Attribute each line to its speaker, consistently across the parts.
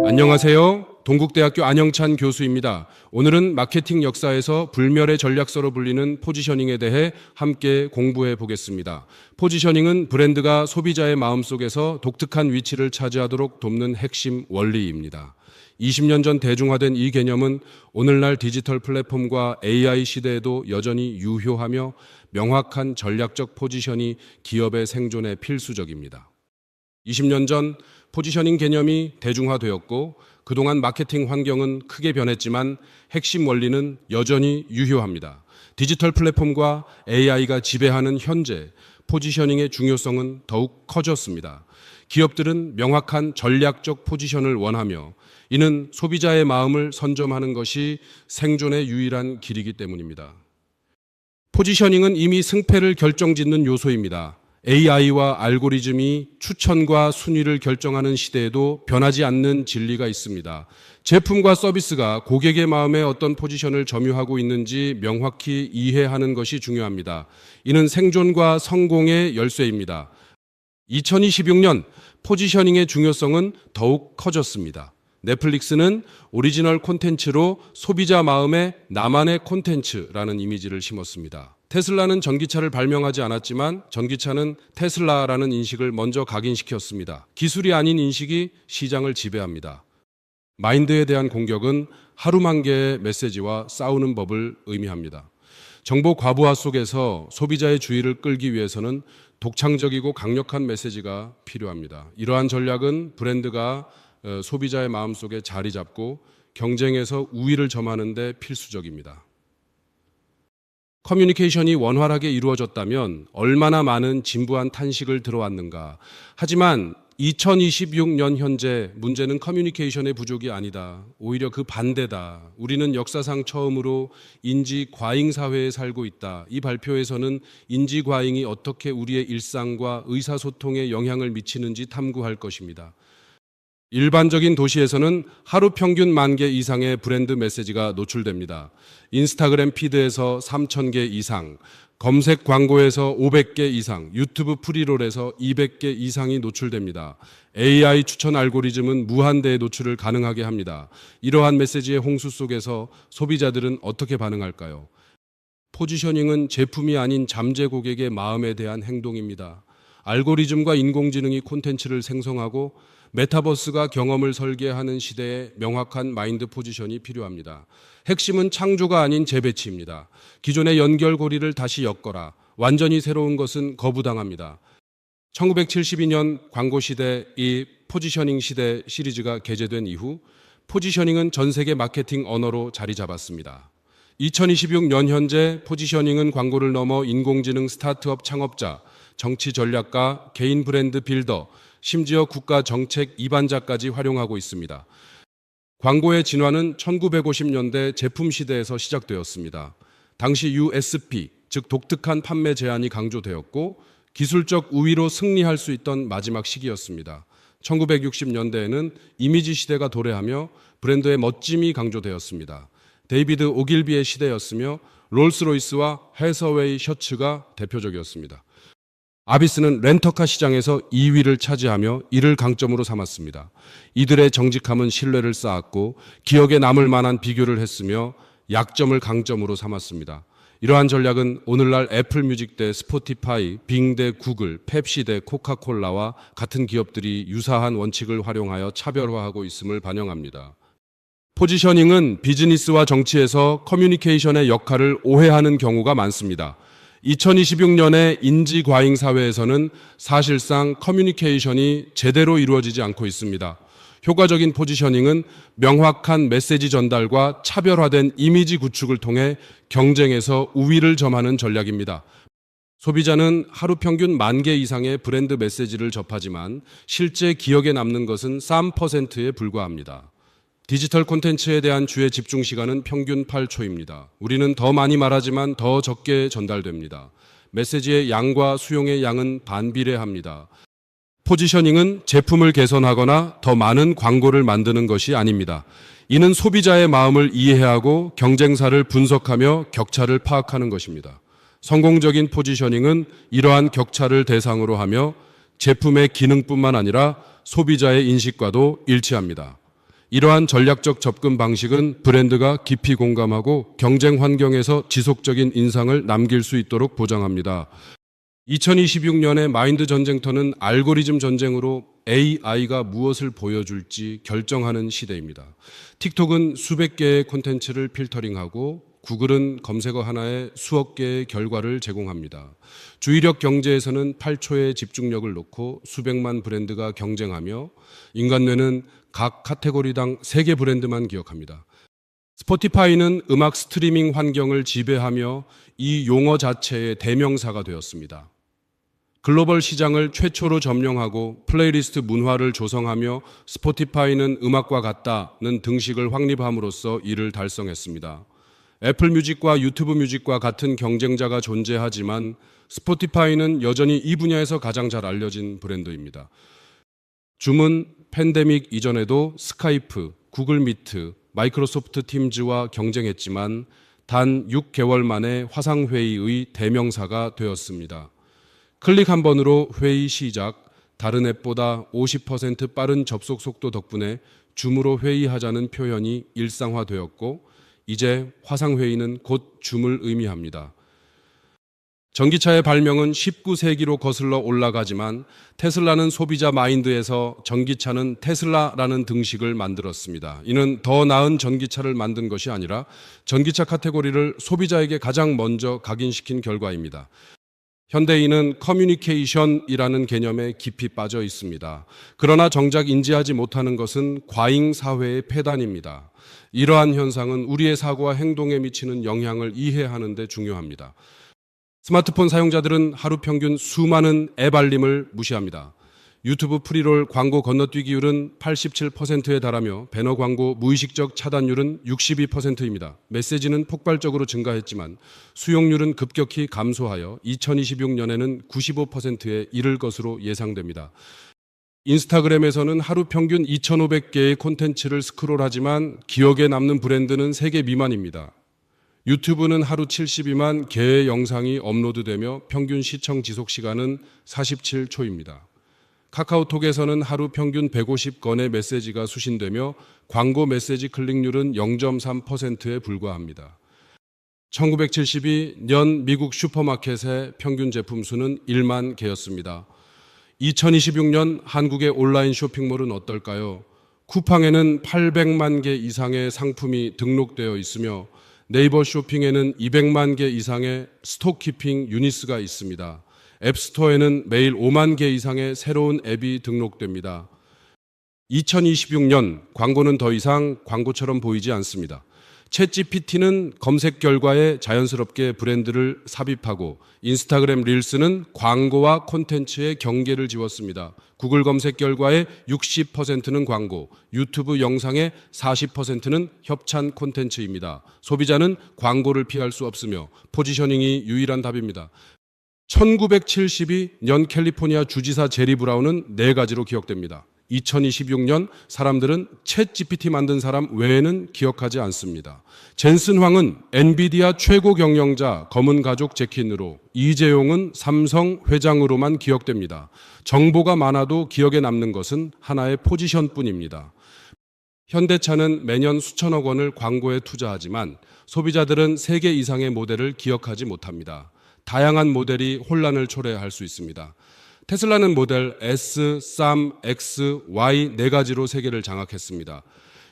Speaker 1: 안녕하세요. 동국대학교 안영찬 교수입니다. 오늘은 마케팅 역사에서 불멸의 전략서로 불리는 포지셔닝에 대해 함께 공부해 보겠습니다. 포지셔닝은 브랜드가 소비자의 마음속에서 독특한 위치를 차지하도록 돕는 핵심 원리입니다. 20년 전 대중화된 이 개념은 오늘날 디지털 플랫폼과 AI 시대에도 여전히 유효하며 명확한 전략적 포지션이 기업의 생존에 필수적입니다. 20년 전 포지셔닝 개념이 대중화되었고 그동안 마케팅 환경은 크게 변했지만 핵심 원리는 여전히 유효합니다. 디지털 플랫폼과 AI가 지배하는 현재 포지셔닝의 중요성은 더욱 커졌습니다. 기업들은 명확한 전략적 포지션을 원하며 이는 소비자의 마음을 선점하는 것이 생존의 유일한 길이기 때문입니다. 포지셔닝은 이미 승패를 결정짓는 요소입니다. AI와 알고리즘이 추천과 순위를 결정하는 시대에도 변하지 않는 진리가 있습니다. 제품과 서비스가 고객의 마음에 어떤 포지션을 점유하고 있는지 명확히 이해하는 것이 중요합니다. 이는 생존과 성공의 열쇠입니다. 2026년 포지셔닝의 중요성은 더욱 커졌습니다. 넷플릭스는 오리지널 콘텐츠로 소비자 마음에 나만의 콘텐츠라는 이미지를 심었습니다. 테슬라는 전기차를 발명하지 않았지만 전기차는 테슬라라는 인식을 먼저 각인시켰습니다. 기술이 아닌 인식이 시장을 지배합니다. 마인드에 대한 공격은 하루만 개의 메시지와 싸우는 법을 의미합니다. 정보 과부하 속에서 소비자의 주의를 끌기 위해서는 독창적이고 강력한 메시지가 필요합니다. 이러한 전략은 브랜드가 소비자의 마음속에 자리 잡고 경쟁에서 우위를 점하는 데 필수적입니다. 커뮤니케이션이 원활하게 이루어졌다면 얼마나 많은 진부한 탄식을 들어왔는가. 하지만 2026년 현재 문제는 커뮤니케이션의 부족이 아니다. 오히려 그 반대다. 우리는 역사상 처음으로 인지 과잉 사회에 살고 있다. 이 발표에서는 인지 과잉이 어떻게 우리의 일상과 의사소통에 영향을 미치는지 탐구할 것입니다. 일반적인 도시에서는 하루 평균 10,000개 이상의 브랜드 메시지가 노출됩니다. 인스타그램 피드에서 3,000개 이상, 검색 광고에서 500개 이상, 유튜브 프리롤에서 200개 이상이 노출됩니다. AI 추천 알고리즘은 무한대의 노출을 가능하게 합니다. 이러한 메시지의 홍수 속에서 소비자들은 어떻게 반응할까요? 포지셔닝은 제품이 아닌 잠재 고객의 마음에 대한 행동입니다. 알고리즘과 인공지능이 콘텐츠를 생성하고 메타버스가 경험을 설계하는 시대에 명확한 마인드 포지션이 필요합니다. 핵심은 창조가 아닌 재배치입니다. 기존의 연결고리를 다시 엮거라. 완전히 새로운 것은 거부당합니다. 1972년 광고시대 이 포지셔닝 시대 시리즈가 게재된 이후 포지셔닝은 전 세계 마케팅 언어로 자리 잡았습니다. 2026년 현재 포지셔닝은 광고를 넘어 인공지능 스타트업 창업자, 정치 전략가, 개인 브랜드 빌더, 심지어 국가 정책 입안자까지 활용하고 있습니다. 광고의 진화는 1950년대 제품 시대에서 시작되었습니다. 당시 USP, 즉 독특한 판매 제한이 강조되었고 기술적 우위로 승리할 수 있던 마지막 시기였습니다. 1960년대에는 이미지 시대가 도래하며 브랜드의 멋짐이 강조되었습니다. 데이비드 오길비의 시대였으며 롤스로이스와 해서웨이 셔츠가 대표적이었습니다. 아비스는 렌터카 시장에서 2위를 차지하며 이를 강점으로 삼았습니다. 이들의 정직함은 신뢰를 쌓았고 기억에 남을 만한 비교를 했으며 약점을 강점으로 삼았습니다. 이러한 전략은 오늘날 애플 뮤직 대 스포티파이, 빙 대 구글, 펩시 대 코카콜라와 같은 기업들이 유사한 원칙을 활용하여 차별화하고 있음을 반영합니다. 포지셔닝은 비즈니스와 정치에서 커뮤니케이션의 역할을 오해하는 경우가 많습니다. 2026년의 인지 과잉 사회에서는 사실상 커뮤니케이션이 제대로 이루어지지 않고 있습니다. 효과적인 포지셔닝은 명확한 메시지 전달과 차별화된 이미지 구축을 통해 경쟁에서 우위를 점하는 전략입니다. 소비자는 하루 평균 10,000개 이상의 브랜드 메시지를 접하지만 실제 기억에 남는 것은 3%에 불과합니다. 디지털 콘텐츠에 대한 주의 집중 시간은 평균 8초입니다. 우리는 더 많이 말하지만 더 적게 전달됩니다. 메시지의 양과 수용의 양은 반비례합니다. 포지셔닝은 제품을 개선하거나 더 많은 광고를 만드는 것이 아닙니다. 이는 소비자의 마음을 이해하고 경쟁사를 분석하며 격차를 파악하는 것입니다. 성공적인 포지셔닝은 이러한 격차를 대상으로 하며 제품의 기능뿐만 아니라 소비자의 인식과도 일치합니다. 이러한 전략적 접근 방식은 브랜드가 깊이 공감하고 경쟁 환경에서 지속적인 인상을 남길 수 있도록 보장합니다. 2026년의 마인드 전쟁터는 알고리즘 전쟁으로 AI가 무엇을 보여줄지 결정하는 시대입니다. 틱톡은 수백 개의 콘텐츠를 필터링하고 구글은 검색어 하나에 수억 개의 결과를 제공합니다. 주의력 경제에서는 8초의 집중력을 놓고 수백만 브랜드가 경쟁하며 인간 뇌는 각 카테고리당 3개 브랜드만 기억합니다. 스포티파이는 음악 스트리밍 환경을 지배하며 이 용어 자체의 대명사가 되었습니다. 글로벌 시장을 최초로 점령하고 플레이리스트 문화를 조성하며 스포티파이는 음악과 같다는 등식을 확립함으로써 이를 달성했습니다. 애플 뮤직과 유튜브 뮤직과 같은 경쟁자가 존재하지만 스포티파이는 여전히 이 분야에서 가장 잘 알려진 브랜드입니다. 줌은 팬데믹 이전에도 스카이프, 구글 미트, 마이크로소프트 팀즈와 경쟁했지만 단 6개월 만에 화상회의의 대명사가 되었습니다. 클릭 한 번으로 회의 시작, 다른 앱보다 50% 빠른 접속 속도 덕분에 줌으로 회의하자는 표현이 일상화되었고 이제 화상회의는 곧 줌을 의미합니다. 전기차의 발명은 19세기로 거슬러 올라가지만 테슬라는 소비자 마인드에서 전기차는 테슬라라는 등식을 만들었습니다. 이는 더 나은 전기차를 만든 것이 아니라 전기차 카테고리를 소비자에게 가장 먼저 각인시킨 결과입니다. 현대인은 커뮤니케이션이라는 개념에 깊이 빠져 있습니다. 그러나 정작 인지하지 못하는 것은 과잉 사회의 폐단입니다. 이러한 현상은 우리의 사고와 행동에 미치는 영향을 이해하는 데 중요합니다. 스마트폰 사용자들은 하루 평균 수많은 앱 알림을 무시합니다. 유튜브 프리롤 광고 건너뛰기율은 87%에 달하며 배너 광고 무의식적 차단율은 62%입니다. 메시지는 폭발적으로 증가했지만 수용률은 급격히 감소하여 2026년에는 95%에 이를 것으로 예상됩니다. 인스타그램에서는 하루 평균 2,500개의 콘텐츠를 스크롤하지만 기억에 남는 브랜드는 3개 미만입니다. 유튜브는 하루 72만 개의 영상이 업로드되며 평균 시청 지속 시간은 47초입니다. 카카오톡에서는 하루 평균 150건의 메시지가 수신되며 광고 메시지 클릭률은 0.3%에 불과합니다. 1972년 미국 슈퍼마켓의 평균 제품 수는 1만 개였습니다. 2026년 한국의 온라인 쇼핑몰은 어떨까요? 쿠팡에는 800만 개 이상의 상품이 등록되어 있으며 네이버 쇼핑에는 200만 개 이상의 스톡키핑 유니스가 있습니다. 앱스토어에는 매일 5만 개 이상의 새로운 앱이 등록됩니다. 2026년 광고는 더 이상 광고처럼 보이지 않습니다. 챗GPT는 검색 결과에 자연스럽게 브랜드를 삽입하고 인스타그램 릴스는 광고와 콘텐츠의 경계를 지웠습니다. 구글 검색 결과의 60%는 광고, 유튜브 영상의 40%는 협찬 콘텐츠입니다. 소비자는 광고를 피할 수 없으며 포지셔닝이 유일한 답입니다. 1972년 캘리포니아 주지사 제리 브라운은 4가지로 기억됩니다. 2026년 사람들은 챗 GPT 만든 사람 외에는 기억하지 않습니다. 젠슨 황은 엔비디아 최고 경영자 검은 가족 제킨으로, 이재용은 삼성 회장으로만 기억됩니다. 정보가 많아도 기억에 남는 것은 하나의 포지션뿐입니다. 현대차는 매년 수천억 원을 광고에 투자하지만 소비자들은 3개 이상의 모델을 기억하지 못합니다. 다양한 모델이 혼란을 초래할 수 있습니다. 테슬라는 모델 S, 쌈, X, Y 4가지로 세계를 장악했습니다.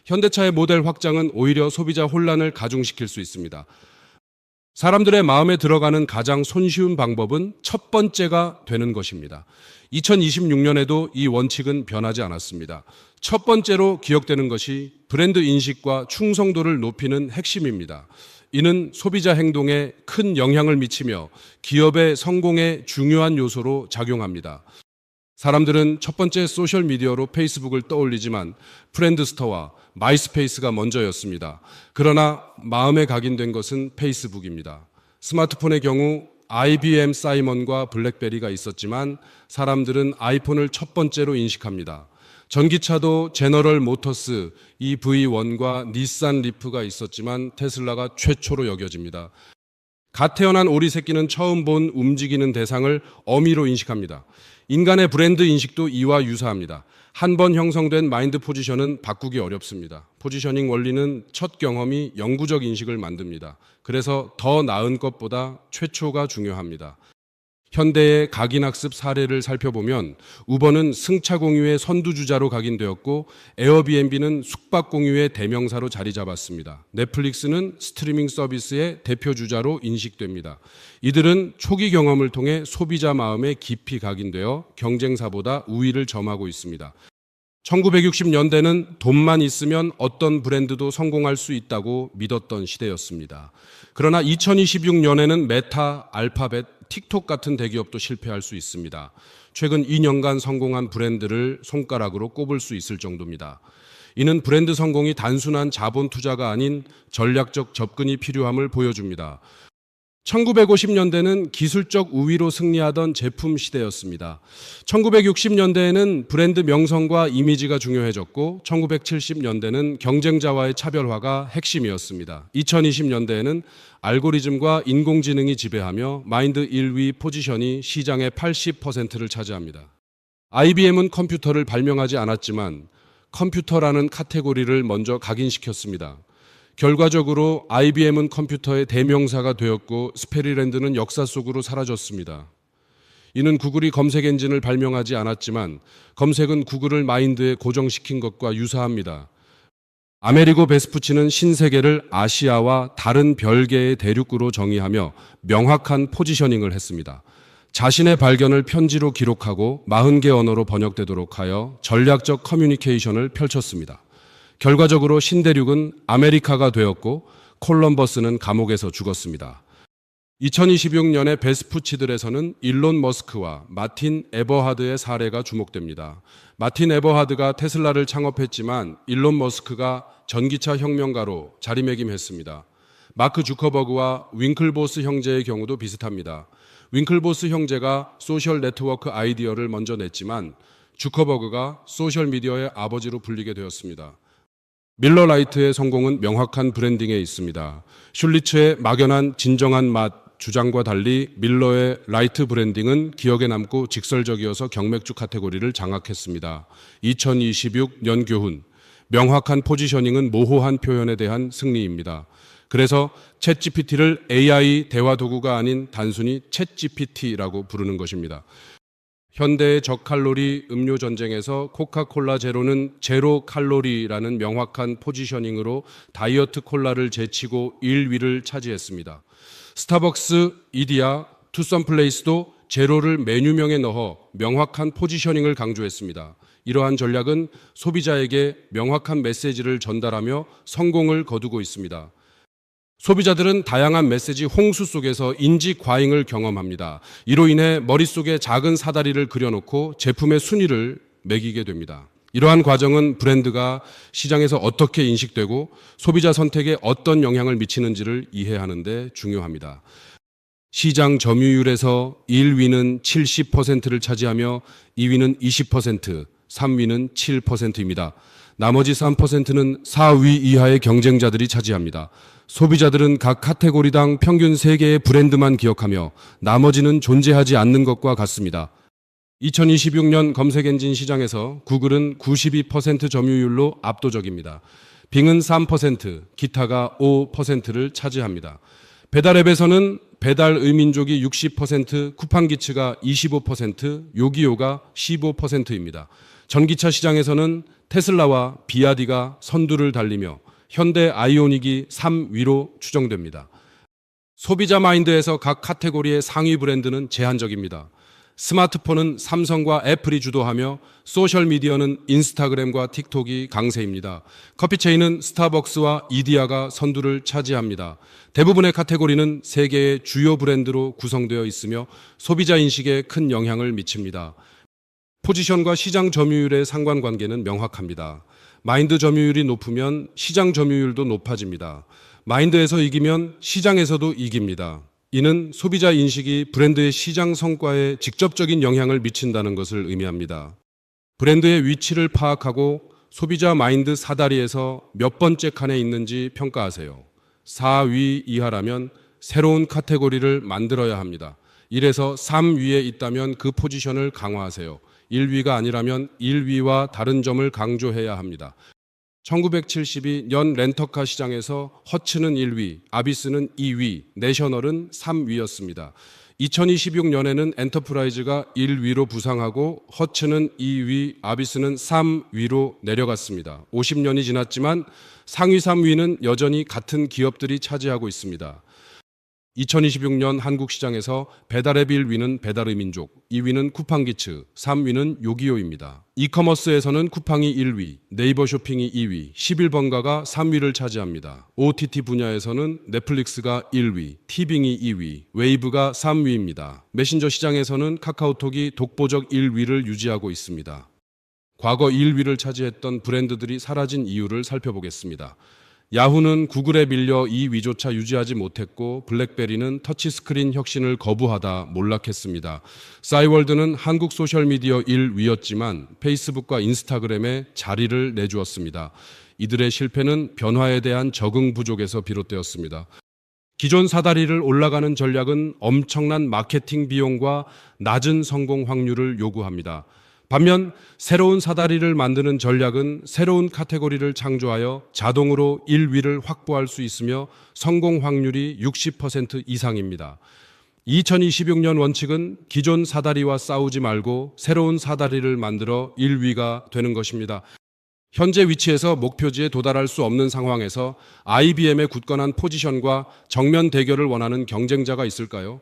Speaker 1: 현대차의 모델 확장은 오히려 소비자 혼란을 가중시킬 수 있습니다. 사람들의 마음에 들어가는 가장 손쉬운 방법은 첫 번째가 되는 것입니다. 2026년에도 이 원칙은 변하지 않았습니다. 첫 번째로 기억되는 것이 브랜드 인식과 충성도를 높이는 핵심입니다. 이는 소비자 행동에 큰 영향을 미치며 기업의 성공에 중요한 요소로 작용합니다. 사람들은 첫 번째 소셜미디어로 페이스북을 떠올리지만 프렌드스터와 마이스페이스가 먼저였습니다. 그러나 마음에 각인된 것은 페이스북입니다. 스마트폰의 경우 IBM 사이먼과 블랙베리가 있었지만 사람들은 아이폰을 첫 번째로 인식합니다. 전기차도 제너럴 모터스 EV1과 닛산 리프가 있었지만 테슬라가 최초로 여겨집니다. 갓 태어난 오리 새끼는 처음 본 움직이는 대상을 어미로 인식합니다. 인간의 브랜드 인식도 이와 유사합니다. 한 번 형성된 마인드 포지션은 바꾸기 어렵습니다. 포지셔닝 원리는 첫 경험이 영구적 인식을 만듭니다. 그래서 더 나은 것보다 최초가 중요합니다. 현대의 각인학습 사례를 살펴보면 우버는 승차 공유의 선두주자로 각인되었고 에어비앤비는 숙박 공유의 대명사로 자리 잡았습니다. 넷플릭스는 스트리밍 서비스의 대표주자로 인식됩니다. 이들은 초기 경험을 통해 소비자 마음에 깊이 각인되어 경쟁사보다 우위를 점하고 있습니다. 1960년대는 돈만 있으면 어떤 브랜드도 성공할 수 있다고 믿었던 시대였습니다. 그러나 2026년에는 메타, 알파벳, 틱톡 같은 대기업도 실패할 수 있습니다. 최근 2년간 성공한 브랜드를 손가락으로 꼽을 수 있을 정도입니다. 이는 브랜드 성공이 단순한 자본 투자가 아닌 전략적 접근이 필요함을 보여줍니다. 1950년대는 기술적 우위로 승리하던 제품 시대였습니다. 1960년대에는 브랜드 명성과 이미지가 중요해졌고 1970년대는 경쟁자와의 차별화가 핵심이었습니다. 2020년대에는 알고리즘과 인공지능이 지배하며 마인드 1위 포지션이 시장의 80%를 차지합니다. IBM은 컴퓨터를 발명하지 않았지만 컴퓨터라는 카테고리를 먼저 각인시켰습니다. 결과적으로 IBM은 컴퓨터의 대명사가 되었고 스페리랜드는 역사 속으로 사라졌습니다. 이는 구글이 검색 엔진을 발명하지 않았지만 검색은 구글을 마인드에 고정시킨 것과 유사합니다. 아메리고 베스푸치는 신세계를 아시아와 다른 별개의 대륙으로 정의하며 명확한 포지셔닝을 했습니다. 자신의 발견을 편지로 기록하고 40개 언어로 번역되도록 하여 전략적 커뮤니케이션을 펼쳤습니다. 결과적으로 신대륙은 아메리카가 되었고 콜럼버스는 감옥에서 죽었습니다. 2026년에 베스푸치들에서는 일론 머스크와 마틴 에버하드의 사례가 주목됩니다. 마틴 에버하드가 테슬라를 창업했지만 일론 머스크가 전기차 혁명가로 자리매김했습니다. 마크 주커버그와 윙클보스 형제의 경우도 비슷합니다. 윙클보스 형제가 소셜 네트워크 아이디어를 먼저 냈지만 주커버그가 소셜미디어의 아버지로 불리게 되었습니다. 밀러 라이트의 성공은 명확한 브랜딩에 있습니다. 슐리츠의 막연한 진정한 맛 주장과 달리 밀러의 라이트 브랜딩은 기억에 남고 직설적이어서 경맥주 카테고리를 장악했습니다. 2026 연교훈, 명확한 포지셔닝은 모호한 표현에 대한 승리입니다. 그래서 챗GPT를 AI 대화 도구가 아닌 단순히 챗GPT라고 부르는 것입니다. 현대의 저칼로리 음료 전쟁에서 코카콜라 제로는 제로 칼로리라는 명확한 포지셔닝으로 다이어트 콜라를 제치고 1위를 차지했습니다. 스타벅스, 이디야, 투썸플레이스도 제로를 메뉴명에 넣어 명확한 포지셔닝을 강조했습니다. 이러한 전략은 소비자에게 명확한 메시지를 전달하며 성공을 거두고 있습니다. 소비자들은 다양한 메시지 홍수 속에서 인지 과잉을 경험합니다. 이로 인해 머릿속에 작은 사다리를 그려놓고 제품의 순위를 매기게 됩니다. 이러한 과정은 브랜드가 시장에서 어떻게 인식되고 소비자 선택에 어떤 영향을 미치는지를 이해하는 데 중요합니다. 시장 점유율에서 1위는 70%를 차지하며 2위는 20%, 3위는 7%입니다. 나머지 3%는 4위 이하의 경쟁자들이 차지합니다. 소비자들은 각 카테고리당 평균 3개의 브랜드만 기억하며 나머지는 존재하지 않는 것과 같습니다. 2026년 검색엔진 시장에서 구글은 92% 점유율로 압도적입니다. 빙은 3%, 기타가 5%를 차지합니다. 배달앱에서는 배달 의민족이 60%, 쿠팡기츠가 25%, 요기요가 15%입니다. 전기차 시장에서는 테슬라와 비아디가 선두를 달리며 현대 아이오닉이 3위로 추정됩니다. 소비자 마인드에서 각 카테고리의 상위 브랜드는 제한적입니다. 스마트폰은 삼성과 애플이 주도하며 소셜미디어는 인스타그램과 틱톡이 강세입니다. 커피체인은 스타벅스와 이디야가 선두를 차지합니다. 대부분의 카테고리는 세계의 주요 브랜드로 구성되어 있으며 소비자 인식에 큰 영향을 미칩니다. 포지션과 시장 점유율의 상관관계는 명확합니다. 마인드 점유율이 높으면 시장 점유율도 높아집니다. 마인드에서 이기면 시장에서도 이깁니다. 이는 소비자 인식이 브랜드의 시장 성과에 직접적인 영향을 미친다는 것을 의미합니다. 브랜드의 위치를 파악하고 소비자 마인드 사다리에서 몇 번째 칸에 있는지 평가하세요. 4위 이하라면 새로운 카테고리를 만들어야 합니다. 1에서 3위에 있다면 그 포지션을 강화하세요. 1위가 아니라면 1위와 다른 점을 강조해야 합니다. 1972년 렌터카 시장에서 허츠는 1위, 아비스는 2위, 내셔널은 3위였습니다. 2026년에는 엔터프라이즈가 1위로 부상하고 허츠는 2위, 아비스는 3위로 내려갔습니다. 50년이 지났지만 상위 3위는 여전히 같은 기업들이 차지하고 있습니다. 2026년 한국 시장에서 배달앱 1위는 배달의 민족, 2위는 쿠팡기츠, 3위는 요기요입니다. 이커머스에서는 쿠팡이 1위, 네이버 쇼핑이 2위, 11번가가 3위를 차지합니다. OTT 분야에서는 넷플릭스가 1위, 티빙이 2위, 웨이브가 3위입니다. 메신저 시장에서는 카카오톡이 독보적 1위를 유지하고 있습니다. 과거 1위를 차지했던 브랜드들이 사라진 이유를 살펴보겠습니다. 야후는 구글에 밀려 2위조차 유지하지 못했고 블랙베리는 터치스크린 혁신을 거부하다 몰락했습니다. 싸이월드는 한국 소셜미디어 1위였지만 페이스북과 인스타그램에 자리를 내주었습니다. 이들의 실패는 변화에 대한 적응 부족에서 비롯되었습니다. 기존 사다리를 올라가는 전략은 엄청난 마케팅 비용과 낮은 성공 확률을 요구합니다. 반면 새로운 사다리를 만드는 전략은 새로운 카테고리를 창조하여 자동으로 1위를 확보할 수 있으며 성공 확률이 60% 이상입니다. 2026년 원칙은 기존 사다리와 싸우지 말고 새로운 사다리를 만들어 1위가 되는 것입니다. 현재 위치에서 목표지에 도달할 수 없는 상황에서 IBM의 굳건한 포지션과 정면 대결을 원하는 경쟁자가 있을까요?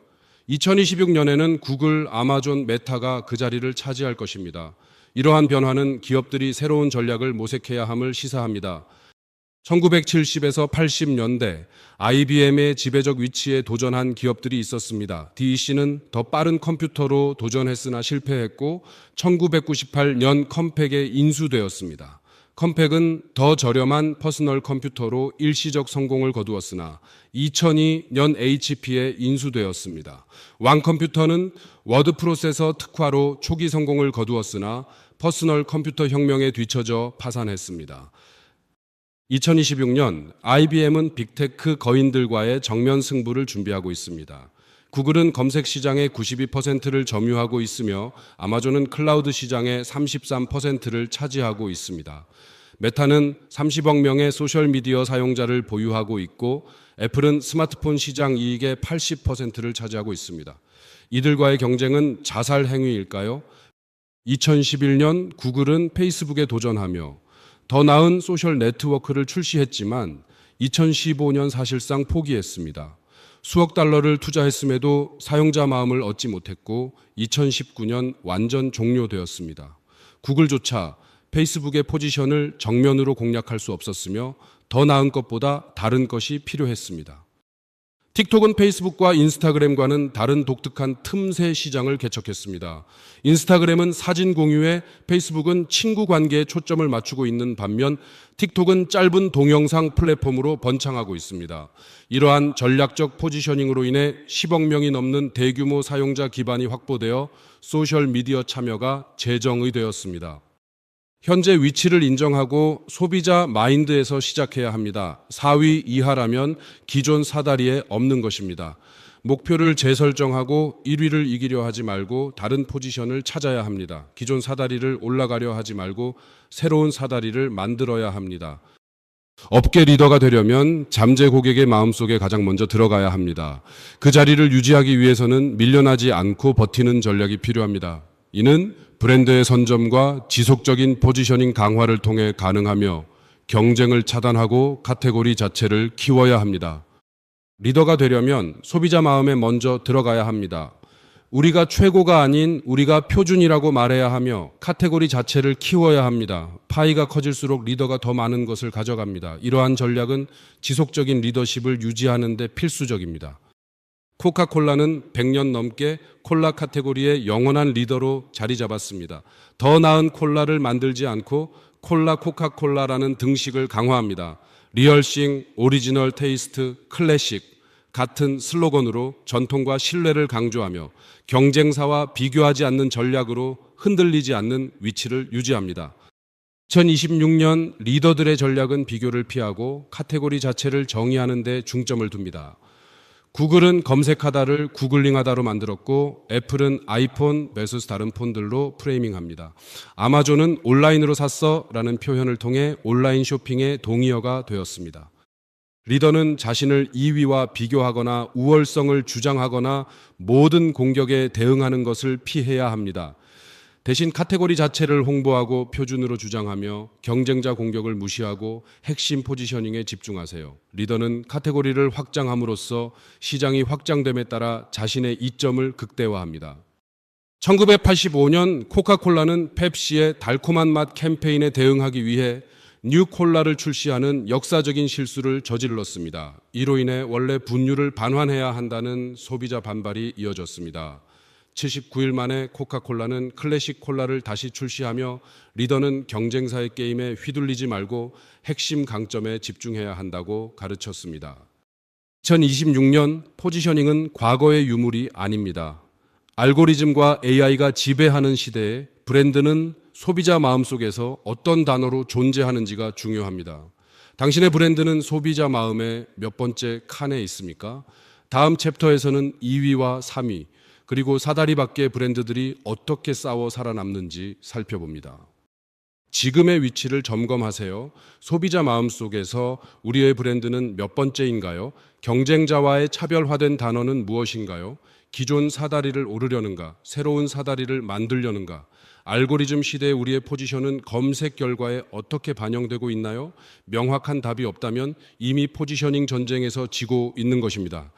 Speaker 1: 2026년에는 구글, 아마존, 메타가 그 자리를 차지할 것입니다. 이러한 변화는 기업들이 새로운 전략을 모색해야 함을 시사합니다. 1970에서 80년대 IBM의 지배적 위치에 도전한 기업들이 있었습니다. DEC는 더 빠른 컴퓨터로 도전했으나 실패했고 1998년 컴팩에 인수되었습니다. 컴팩은 더 저렴한 퍼스널 컴퓨터로 일시적 성공을 거두었으나 2002년 HP에 인수되었습니다. 왕컴퓨터는 워드 프로세서 특화로 초기 성공을 거두었으나 퍼스널 컴퓨터 혁명에 뒤처져 파산했습니다. 2026년 IBM은 빅테크 거인들과의 정면 승부를 준비하고 있습니다. 구글은 검색 시장의 92%를 점유하고 있으며 아마존은 클라우드 시장의 33%를 차지하고 있습니다. 메타는 30억 명의 소셜미디어 사용자를 보유하고 있고 애플은 스마트폰 시장 이익의 80%를 차지하고 있습니다. 이들과의 경쟁은 자살 행위일까요? 2011년 구글은 페이스북에 도전하며 더 나은 소셜 네트워크를 출시했지만 2015년 사실상 포기했습니다. 수억 달러를 투자했음에도 사용자 마음을 얻지 못했고 2019년 완전 종료되었습니다. 구글조차 페이스북의 포지션을 정면으로 공략할 수 없었으며 더 나은 것보다 다른 것이 필요했습니다. 틱톡은 페이스북과 인스타그램과는 다른 독특한 틈새 시장을 개척했습니다. 인스타그램은 사진 공유에 페이스북은 친구 관계에 초점을 맞추고 있는 반면 틱톡은 짧은 동영상 플랫폼으로 번창하고 있습니다. 이러한 전략적 포지셔닝으로 인해 10억 명이 넘는 대규모 사용자 기반이 확보되어 소셜미디어 참여가 재정의되었습니다. 현재 위치를 인정하고 소비자 마인드에서 시작해야 합니다. 4위 이하라면 기존 사다리에 없는 것입니다. 목표를 재설정하고 1위를 이기려 하지 말고 다른 포지션을 찾아야 합니다. 기존 사다리를 올라가려 하지 말고 새로운 사다리를 만들어야 합니다. 업계 리더가 되려면 잠재 고객의 마음속에 가장 먼저 들어가야 합니다. 그 자리를 유지하기 위해서는 밀려나지 않고 버티는 전략이 필요합니다. 이는 브랜드의 선점과 지속적인 포지셔닝 강화를 통해 가능하며 경쟁을 차단하고 카테고리 자체를 키워야 합니다. 리더가 되려면 소비자 마음에 먼저 들어가야 합니다. 우리가 최고가 아닌 우리가 표준이라고 말해야 하며 카테고리 자체를 키워야 합니다. 파이가 커질수록 리더가 더 많은 것을 가져갑니다. 이러한 전략은 지속적인 리더십을 유지하는 데 필수적입니다. 코카콜라는 100년 넘게 콜라 카테고리의 영원한 리더로 자리 잡았습니다. 더 나은 콜라를 만들지 않고 콜라 코카콜라라는 등식을 강화합니다. 리얼싱, 오리지널 테이스트, 클래식 같은 슬로건으로 전통과 신뢰를 강조하며 경쟁사와 비교하지 않는 전략으로 흔들리지 않는 위치를 유지합니다. 2026년 리더들의 전략은 비교를 피하고 카테고리 자체를 정의하는 데 중점을 둡니다. 구글은 검색하다를 구글링하다로 만들었고 애플은 아이폰 vs 다른 폰들로 프레이밍합니다. 아마존은 온라인으로 샀어라는 표현을 통해 온라인 쇼핑의 동의어가 되었습니다. 리더는 자신을 2위와 비교하거나 우월성을 주장하거나 모든 공격에 대응하는 것을 피해야 합니다. 대신 카테고리 자체를 홍보하고 표준으로 주장하며 경쟁자 공격을 무시하고 핵심 포지셔닝에 집중하세요. 리더는 카테고리를 확장함으로써 시장이 확장됨에 따라 자신의 이점을 극대화합니다. 1985년 코카콜라는 펩시의 달콤한 맛 캠페인에 대응하기 위해 뉴콜라를 출시하는 역사적인 실수를 저질렀습니다. 이로 인해 원래 분유를 반환해야 한다는 소비자 반발이 이어졌습니다. 79일 만에 코카콜라는 클래식 콜라를 다시 출시하며 리더는 경쟁사의 게임에 휘둘리지 말고 핵심 강점에 집중해야 한다고 가르쳤습니다. 2026년 포지셔닝은 과거의 유물이 아닙니다. 알고리즘과 AI가 지배하는 시대에 브랜드는 소비자 마음속에서 어떤 단어로 존재하는지가 중요합니다. 당신의 브랜드는 소비자 마음의 몇 번째 칸에 있습니까? 다음 챕터에서는 2위와 3위, 그리고 사다리 밖의 브랜드들이 어떻게 싸워 살아남는지 살펴봅니다. 지금의 위치를 점검하세요. 소비자 마음속에서 우리의 브랜드는 몇 번째인가요? 경쟁자와의 차별화된 단어는 무엇인가요? 기존 사다리를 오르려는가? 새로운 사다리를 만들려는가? 알고리즘 시대의 우리의 포지션은 검색 결과에 어떻게 반영되고 있나요? 명확한 답이 없다면 이미 포지셔닝 전쟁에서 지고 있는 것입니다.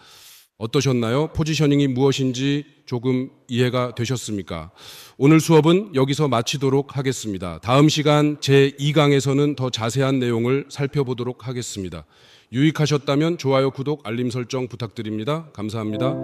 Speaker 1: 어떠셨나요? 포지셔닝이 무엇인지 조금 이해가 되셨습니까? 오늘 수업은 여기서 마치도록 하겠습니다. 다음 시간 제2강에서는 더 자세한 내용을 살펴보도록 하겠습니다. 유익하셨다면 좋아요, 구독, 알림 설정 부탁드립니다. 감사합니다.